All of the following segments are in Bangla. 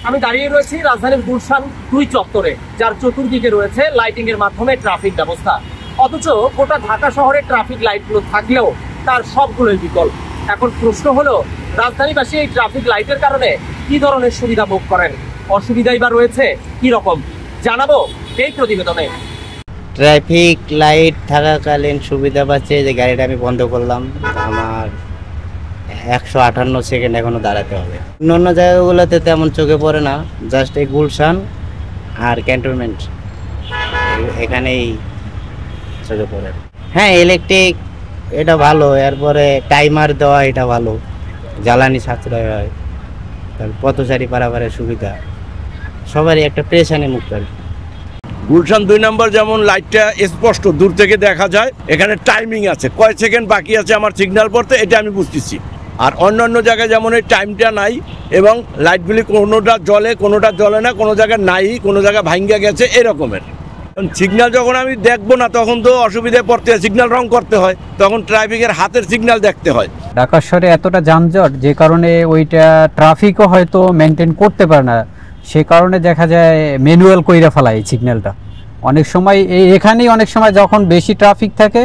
আমি দাঁড়িয়ে রয়েছি রাজধানীর গুলশান 2 চত্বরে, যার চতুর্দিকে রয়েছে লাইটিং এর মাধ্যমে ট্রাফিক ব্যবস্থা। অথচ গোটা ঢাকা শহরে ট্রাফিক লাইটগুলো থাকলেও তার সবগুলোই বিকল। এখন প্রশ্ন হলো, রাজধানীবাসী এই ট্রাফিক লাইটের কারণে কি ধরনের সুবিধা ভোগ করেন, অসুবিধাই বা রয়েছে কি রকম, জানাবো এই প্রতিবেদনে। ট্রাফিক লাইট থাকাকালীন সুবিধা পাচ্ছে যে গাড়িটা আমি বন্ধ করলাম, আমার 158 সেকেন্ড এখনো দাঁড়াতে হবে। অন্য জায়গাগুলোতে তেমন চোখে পড়ে না, জাস্ট এই গুলশান আর ক্যান্টনমেন্ট এখানেই চোখে পড়ে। হ্যাঁ, ইলেকট্রিক এটা ভালো, এরপরে টাইমার দেওয়া এটা ভালো, জ্বালানি সাশ্রয় হয়, পথচারী পারাপারের সুবিধা, সবারই একটা পেরেশানি মুক্ত। গুলশান 2 নম্বর যেমন লাইটটা স্পষ্ট দূর থেকে দেখা যায়, এখানে টাইমিং আছে, কয় সেকেন্ড বাকি আছে আমার সিগন্যাল পড়তে, এটা আমি বুঝতেছি। আর অন্যান্য জায়গায় যেমন এই টাইমটা নাই এবং লাইটগুলি কোনোটা জ্বলে কোনোটা জ্বলে না, কোনো জায়গায় নাই, কোনো জায়গায় ভাঙ্গা গেছে, এরকমের। সিগন্যাল যখন আমি দেখবো না তখন তো অসুবিধায় পড়তে হয়, সিগন্যাল রং করতে হয়, তখন ট্রাফিকের হাতের সিগন্যাল দেখতে হয়। ঢাকা শহরে এতটা যানজট, যে কারণে ওইটা ট্রাফিকও হয়তো মেনটেন করতে পারে না, সে কারণে দেখা যায় ম্যানুয়াল কইরা ফেলায় এই সিগন্যালটা। অনেক সময় এখানেই অনেক সময় যখন বেশি ট্রাফিক থাকে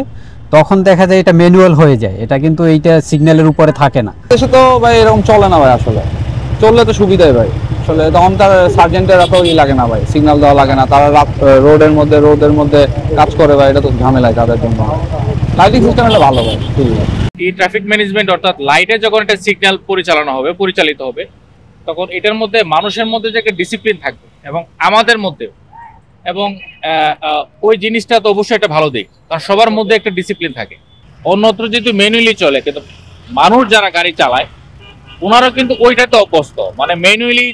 তখন দেখা যায় এটা ম্যানুয়াল হয়ে যায়, এটা কিন্তু এইটা সিগন্যালের উপরে থাকে না। দেশে তো ভাই এরকম চলে না ভাই, আসলে চললে তো সুবিধাই ভাই, আসলে তখন তার সার্জেন্টের এত লাগে না ভাই, সিগন্যাল দেওয়া লাগে না, তারা রোদের মধ্যে কাজ করে ভাই, এটা তো ঝামেলায় তাদের জন্য। লাইটিং সিস্টেম এটা ভালো ভাই। এই ট্রাফিক ম্যানেজমেন্ট অর্থাৎ লাইটে যখন একটা সিগন্যাল পরিচালিত হবে তখন এটার মধ্যে মানুষের মধ্যে যে একটা ডিসিপ্লিন থাকবে এবং আমাদের মধ্যে, এবং ওই জিনিসটা তো অবশ্যই একটা ভালো দিক, কারণ সবার মধ্যে একটা ডিসিপ্লিন থাকে। অন্যত্র যেহেতু ম্যানুয়ালি চলে, কিন্তু মানুষ যারা গাড়ি চালায় ওনারা কিন্তু ওইটাতে অভ্যস্ত, মানে ম্যানুয়ালি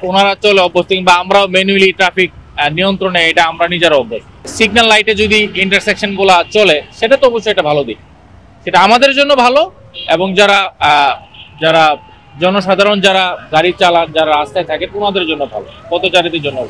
ওনারা চলে অভ্যস্ত, কিংবা আমরাও ম্যানুয়ালি ট্রাফিক নিয়ন্ত্রণে এটা আমরা নিজেরা অভ্যস্ত। সিগন্যাল লাইটে যদি ইন্টারসেকশন গুলা চলে সেটা তো অবশ্যই একটা ভালো দিক, সেটা আমাদের জন্য ভালো এবং যারা জনসাধারণ যারা গাড়ি চালান, যারা রাস্তায় থাকে ওনাদের জন্য ভালো, পথচারীদের জন্য।